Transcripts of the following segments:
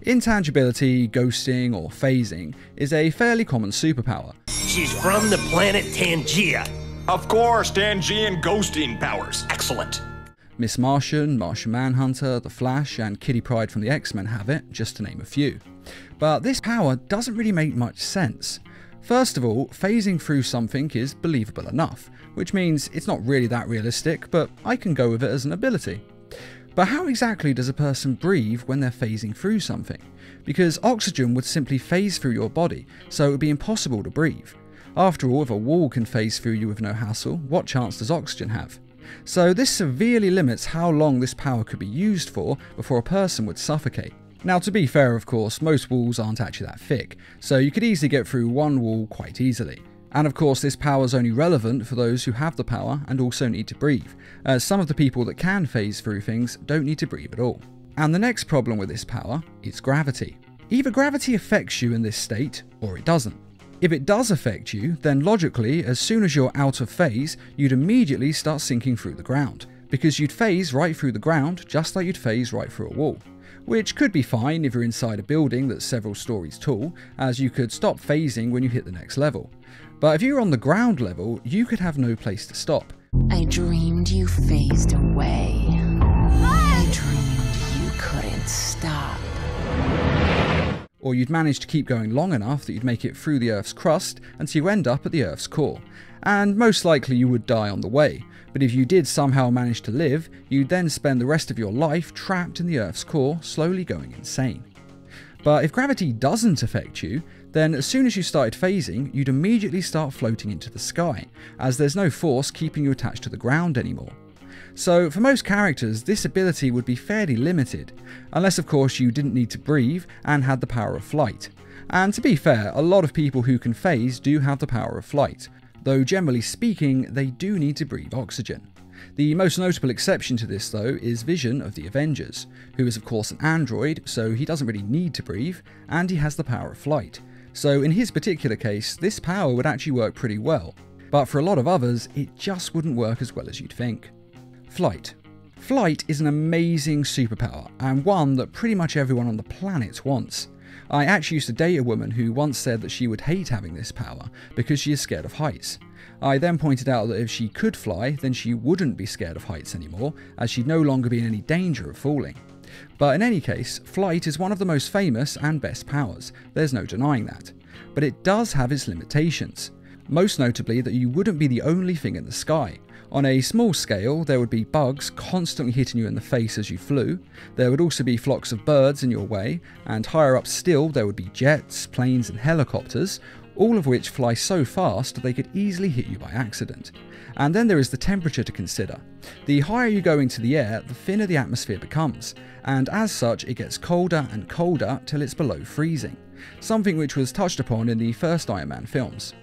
Intangibility, ghosting, or phasing is a fairly common superpower. She's from the planet Tangia. Of course, Tangian ghosting powers. Excellent. Miss Martian, Martian Manhunter, The Flash, and Kitty Pryde from the X-Men have it, just to name a few. But this power doesn't really make much sense. First of all, phasing through something is believable enough, which means it's not really that realistic, but I can go with it as an ability. But how exactly does a person breathe when they're phasing through something? Because oxygen would simply phase through your body, so it would be impossible to breathe. After all, if a wall can phase through you with no hassle, what chance does oxygen have? So this severely limits how long this power could be used for before a person would suffocate. Now, to be fair, of course, most walls aren't actually that thick, so you could easily get through one wall quite easily. And of course, this power is only relevant for those who have the power and also need to breathe, as some of the people that can phase through things don't need to breathe at all. And the next problem with this power is gravity. Either gravity affects you in this state, or it doesn't. If it does affect you, then logically, as soon as you're out of phase, you'd immediately start sinking through the ground, because you'd phase right through the ground just like you'd phase right through a wall. Which could be fine if you're inside a building that's several stories tall, as you could stop phasing when you hit the next level. But if you were on the ground level, you could have no place to stop. I dreamed you phased away. I dreamed you couldn't stop. Or you'd manage to keep going long enough that you'd make it through the Earth's crust until you end up at the Earth's core. And most likely you would die on the way, but if you did somehow manage to live, you'd then spend the rest of your life trapped in the Earth's core, slowly going insane. But if gravity doesn't affect you, then as soon as you started phasing, you'd immediately start floating into the sky, as there's no force keeping you attached to the ground anymore. So for most characters, this ability would be fairly limited, unless of course you didn't need to breathe and had the power of flight. And to be fair, a lot of people who can phase do have the power of flight, though generally speaking, they do need to breathe oxygen. The most notable exception to this though is Vision of the Avengers, who is of course an android, so he doesn't really need to breathe, and he has the power of flight. So in his particular case, this power would actually work pretty well, but for a lot of others, it just wouldn't work as well as you'd think. Flight. Flight is an amazing superpower, and one that pretty much everyone on the planet wants. I actually used to date a woman who once said that she would hate having this power because she is scared of heights. I then pointed out that if she could fly, then she wouldn't be scared of heights anymore, as she'd no longer be in any danger of falling. But in any case, flight is one of the most famous and best powers, there's no denying that. But it does have its limitations, most notably that you wouldn't be the only thing in the sky. On a small scale, there would be bugs constantly hitting you in the face as you flew, there would also be flocks of birds in your way, and higher up still there would be jets, planes and helicopters, all of which fly so fast they could easily hit you by accident. And then there is the temperature to consider. The higher you go into the air, the thinner the atmosphere becomes, and as such it gets colder and colder till it's below freezing, something which was touched upon in the first Iron Man films.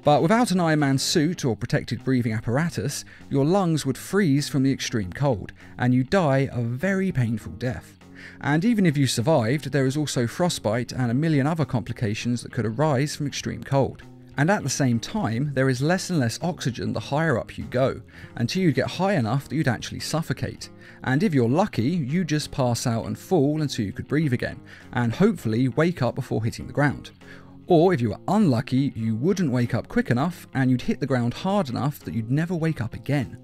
But without an Iron Man suit or protected breathing apparatus, your lungs would freeze from the extreme cold, and you die a very painful death. And even if you survived, there is also frostbite and a million other complications that could arise from extreme cold. And at the same time, there is less and less oxygen the higher up you go, until you get high enough that you'd actually suffocate. And if you're lucky, you just pass out and fall until you could breathe again, and hopefully wake up before hitting the ground. Or if you were unlucky, you wouldn't wake up quick enough and you'd hit the ground hard enough that you'd never wake up again.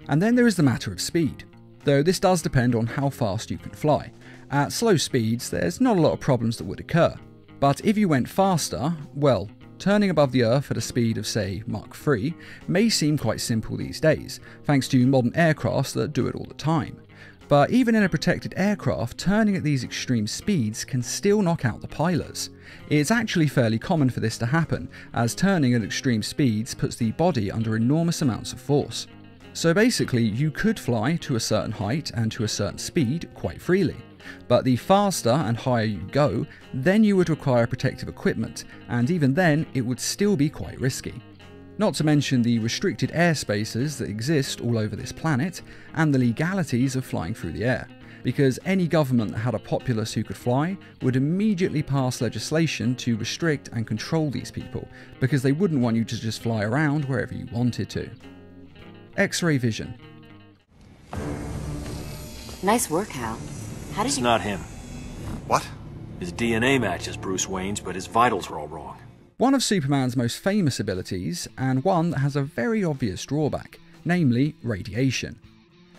And then there is the matter of speed, though this does depend on how fast you can fly. At slow speeds, there's not a lot of problems that would occur. But if you went faster, well, turning above the Earth at a speed of say Mach 3 may seem quite simple these days, thanks to modern aircrafts that do it all the time. But even in a protected aircraft, turning at these extreme speeds can still knock out the pilots. It's actually fairly common for this to happen, as turning at extreme speeds puts the body under enormous amounts of force. So basically, you could fly to a certain height and to a certain speed quite freely. But the faster and higher you go, then you would require protective equipment, and even then it would still be quite risky. Not to mention the restricted airspaces that exist all over this planet, and the legalities of flying through the air, because any government that had a populace who could fly would immediately pass legislation to restrict and control these people, because they wouldn't want you to just fly around wherever you wanted to. X-ray vision. Nice work, Hal. How did It's you... not him. What? His DNA matches Bruce Wayne's, but his vitals are all wrong. One of Superman's most famous abilities, and one that has a very obvious drawback, namely radiation.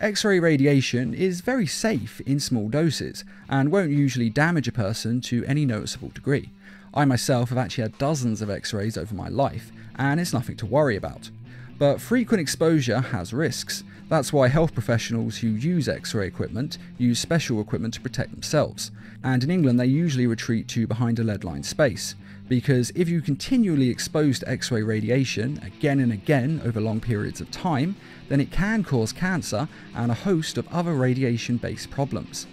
X-ray radiation is very safe in small doses, and won't usually damage a person to any noticeable degree. I myself have actually had dozens of X-rays over my life, and it's nothing to worry about. But frequent exposure has risks. That's why health professionals who use X-ray equipment use special equipment to protect themselves. And in England they usually retreat to behind a lead-lined space, because if you continually expose to X-ray radiation again and again over long periods of time, then it can cause cancer and a host of other radiation-based problems.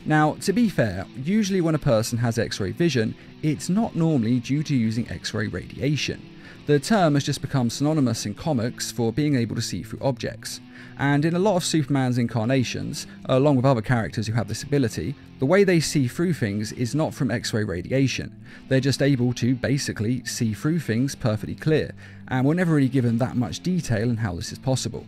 Now, to be fair, usually when a person has X-ray vision, it's not normally due to using X-ray radiation. The term has just become synonymous in comics for being able to see through objects. And in a lot of Superman's incarnations, along with other characters who have this ability, the way they see through things is not from X-ray radiation. They're just able to basically see through things perfectly clear, and we're never really given that much detail in how this is possible.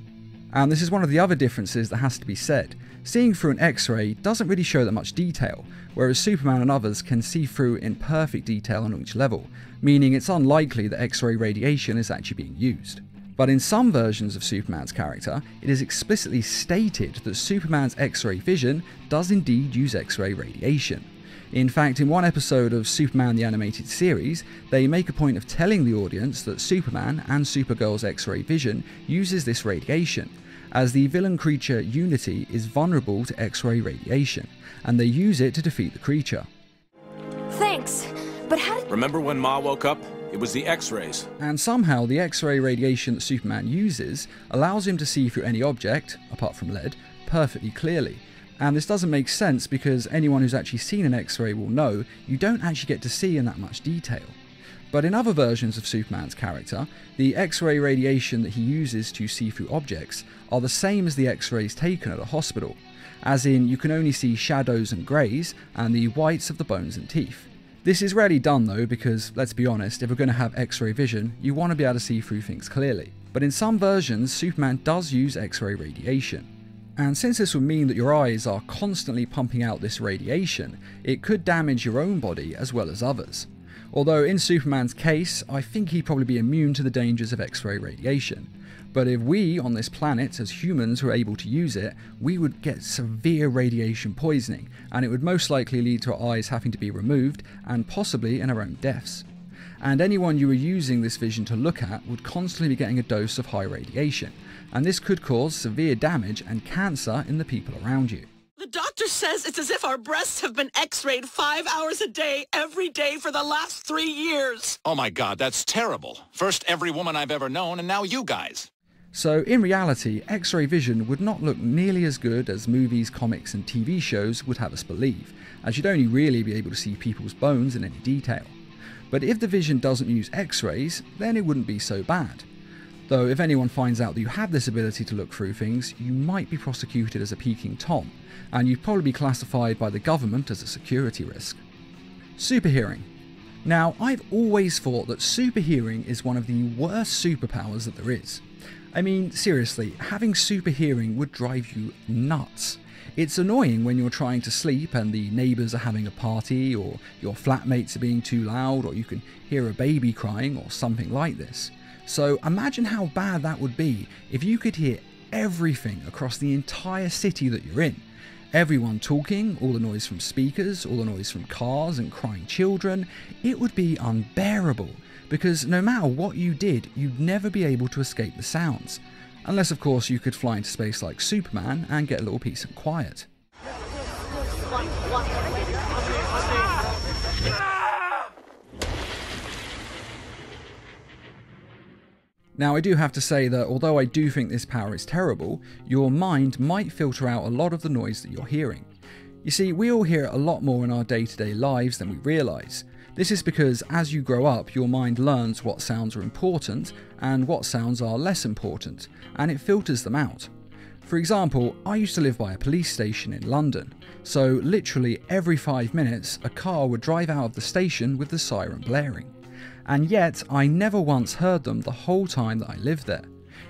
And this is one of the other differences that has to be said. Seeing through an X-ray doesn't really show that much detail, whereas Superman and others can see through in perfect detail on each level, meaning it's unlikely that X-ray radiation is actually being used. But in some versions of Superman's character, it is explicitly stated that Superman's X-ray vision does indeed use X-ray radiation. In fact, in one episode of Superman the Animated Series, they make a point of telling the audience that Superman and Supergirl's X-ray vision uses this radiation, as the villain creature Unity is vulnerable to X-ray radiation, and they use it to defeat the creature. Thanks, but how did... Remember when Ma woke up? It was the X-rays. And somehow the X-ray radiation that Superman uses allows him to see through any object, apart from lead, perfectly clearly. And this doesn't make sense because anyone who's actually seen an X-ray will know you don't actually get to see in that much detail. But in other versions of Superman's character, the X-ray radiation that he uses to see through objects are the same as the X-rays taken at a hospital, as in you can only see shadows and greys and the whites of the bones and teeth. This is rarely done though because, let's be honest, if we're going to have X-ray vision, you want to be able to see through things clearly. But in some versions, Superman does use X-ray radiation. And since this would mean that your eyes are constantly pumping out this radiation, it could damage your own body as well as others. Although in Superman's case, I think he'd probably be immune to the dangers of X-ray radiation. But if we, on this planet, as humans, were able to use it, we would get severe radiation poisoning, and it would most likely lead to our eyes having to be removed, and possibly in our own deaths. And anyone you were using this vision to look at would constantly be getting a dose of high radiation, and this could cause severe damage and cancer in the people around you. The doctor says it's as if our breasts have been X-rayed 5 hours a day, every day for the last 3 years. Oh my God, that's terrible. First every woman I've ever known, and now you guys. So in reality, X-ray vision would not look nearly as good as movies, comics and TV shows would have us believe, as you'd only really be able to see people's bones in any detail. But if the vision doesn't use X-rays, then it wouldn't be so bad. Though if anyone finds out that you have this ability to look through things, you might be prosecuted as a peeking Tom, and you'd probably be classified by the government as a security risk. Superhearing. Now, I've always thought that superhearing is one of the worst superpowers that there is. I mean, seriously, having superhearing would drive you nuts. It's annoying when you're trying to sleep and the neighbours are having a party, or your flatmates are being too loud, or you can hear a baby crying or something like this. So imagine how bad that would be if you could hear everything across the entire city that you're in. Everyone talking, all the noise from speakers, all the noise from cars and crying children. It would be unbearable, because no matter what you did, you'd never be able to escape the sounds. Unless of course you could fly into space like Superman and get a little peace and quiet. Now, I do have to say that although I do think this power is terrible, your mind might filter out a lot of the noise that you're hearing. You see, we all hear it a lot more in our day-to-day lives than we realise. This is because as you grow up, your mind learns what sounds are important and what sounds are less important, and it filters them out. For example, I used to live by a police station in London, so literally every 5 minutes a car would drive out of the station with the siren blaring. And yet, I never once heard them the whole time that I lived there.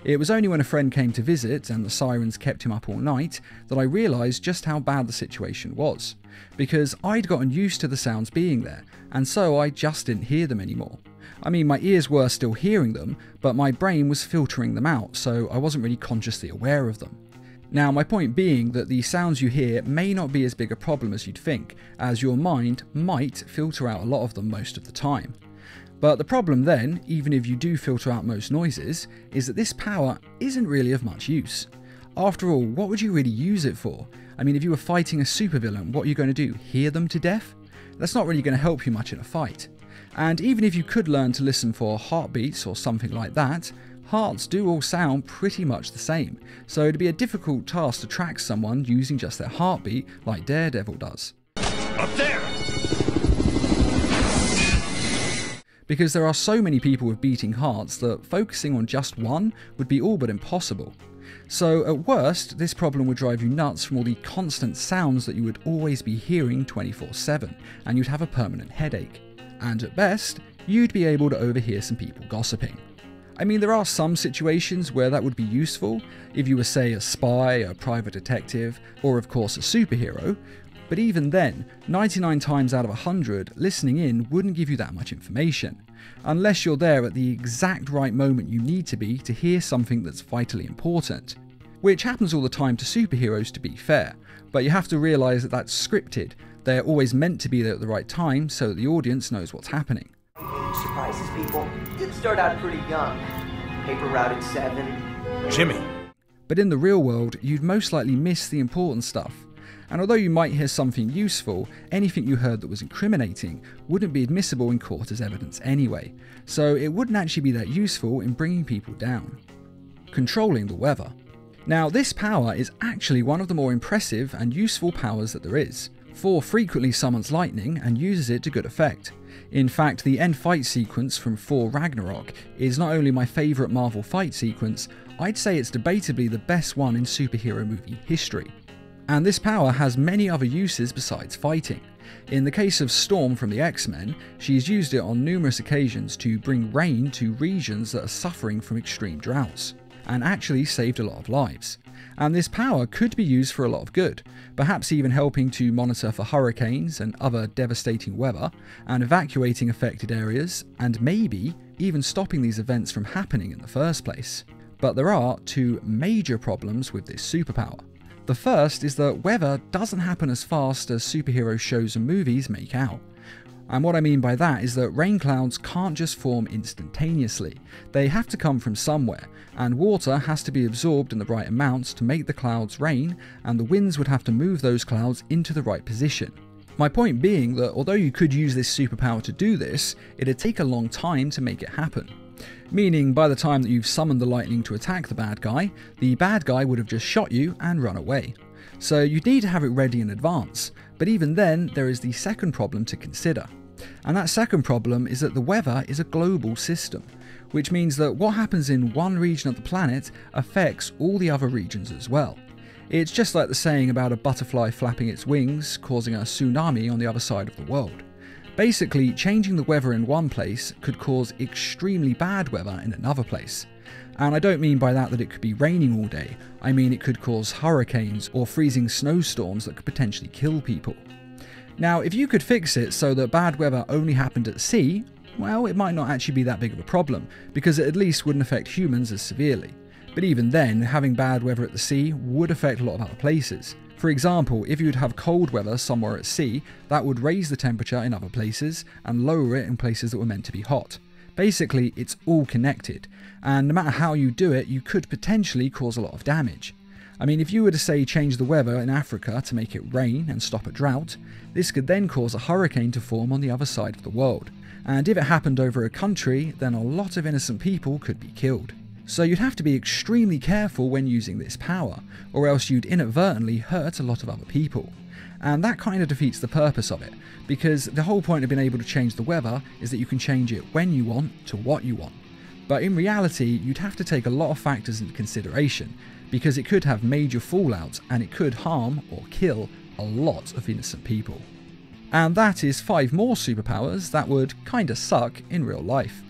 It was only when a friend came to visit and the sirens kept him up all night that I realised just how bad the situation was, because I'd gotten used to the sounds being there, and so I just didn't hear them anymore. I mean, my ears were still hearing them, but my brain was filtering them out, so I wasn't really consciously aware of them. Now, my point being that the sounds you hear may not be as big a problem as you'd think, as your mind might filter out a lot of them most of the time. But the problem then, even if you do filter out most noises, is that this power isn't really of much use. After all, what would you really use it for? I mean, if you were fighting a supervillain, what are you going to do? Hear them to death? That's not really going to help you much in a fight. And even if you could learn to listen for heartbeats or something like that, hearts do all sound pretty much the same, so it'd be a difficult task to track someone using just their heartbeat like Daredevil does. Up there! Because there are so many people with beating hearts that focusing on just one would be all but impossible. So at worst, this problem would drive you nuts from all the constant sounds that you would always be hearing 24/7, and you'd have a permanent headache. And at best, you'd be able to overhear some people gossiping. I mean, there are some situations where that would be useful, if you were, say, a spy, a private detective, or of course a superhero, but even then, 99 times out of 100, listening in wouldn't give you that much information, unless you're there at the exact right moment you need to be to hear something that's vitally important. Which happens all the time to superheroes, to be fair, but you have to realise that that's scripted. They're always meant to be there at the right time so that the audience knows what's happening. Surprises people. Did start out pretty young. Paper route at 7. Jimmy. But in the real world, you'd most likely miss the important stuff. And although you might hear something useful, anything you heard that was incriminating wouldn't be admissible in court as evidence anyway, so it wouldn't actually be that useful in bringing people down. Controlling the weather. Now, this power is actually one of the more impressive and useful powers that there is. Thor frequently summons lightning and uses it to good effect. In fact, the end fight sequence from Thor Ragnarok is not only my favourite Marvel fight sequence, I'd say it's debatably the best one in superhero movie history. And this power has many other uses besides fighting. In the case of Storm from the X-Men, she's used it on numerous occasions to bring rain to regions that are suffering from extreme droughts, and actually saved a lot of lives. And this power could be used for a lot of good, perhaps even helping to monitor for hurricanes and other devastating weather, and evacuating affected areas, and maybe even stopping these events from happening in the first place. But there are two major problems with this superpower. The first is that weather doesn't happen as fast as superhero shows and movies make out. And what I mean by that is that rain clouds can't just form instantaneously. They have to come from somewhere, and water has to be absorbed in the right amounts to make the clouds rain, and the winds would have to move those clouds into the right position. My point being that although you could use this superpower to do this, it'd take a long time to make it happen. Meaning, by the time that you've summoned the lightning to attack the bad guy would have just shot you and run away. So you'd need to have it ready in advance, but even then there is the second problem to consider. And that second problem is that the weather is a global system, which means that what happens in one region of the planet affects all the other regions as well. It's just like the saying about a butterfly flapping its wings causing a tsunami on the other side of the world. Basically, changing the weather in one place could cause extremely bad weather in another place. And I don't mean by that it could be raining all day, I mean it could cause hurricanes or freezing snowstorms that could potentially kill people. Now, if you could fix it so that bad weather only happened at sea, well, it might not actually be that big of a problem, because it at least wouldn't affect humans as severely. But even then, having bad weather at the sea would affect a lot of other places. For example, if you'd have cold weather somewhere at sea, that would raise the temperature in other places and lower it in places that were meant to be hot. Basically, it's all connected, and no matter how you do it, you could potentially cause a lot of damage. I mean, if you were to say change the weather in Africa to make it rain and stop a drought, this could then cause a hurricane to form on the other side of the world. And if it happened over a country, then a lot of innocent people could be killed. So you'd have to be extremely careful when using this power, or else you'd inadvertently hurt a lot of other people. And that kind of defeats the purpose of it, because the whole point of being able to change the weather is that you can change it when you want to what you want. But in reality, you'd have to take a lot of factors into consideration, because it could have major fallout and it could harm or kill a lot of innocent people. And that is 5 more superpowers that would kinda suck in real life.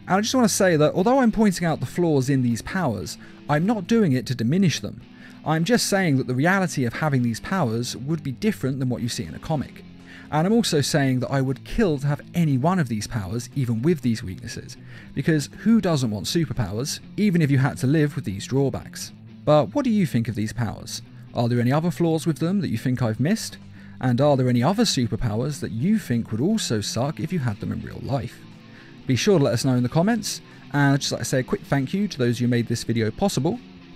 And I just want to say that although I'm pointing out the flaws in these powers, I'm not doing it to diminish them. I'm just saying that the reality of having these powers would be different than what you see in a comic. And I'm also saying that I would kill to have any one of these powers, even with these weaknesses, because who doesn't want superpowers, even if you had to live with these drawbacks? But what do you think of these powers? Are there any other flaws with them that you think I've missed? And are there any other superpowers that you think would also suck if you had them in real life? Be sure to let us know in the comments, and I'd just like to say a quick thank you to those who made this video possible.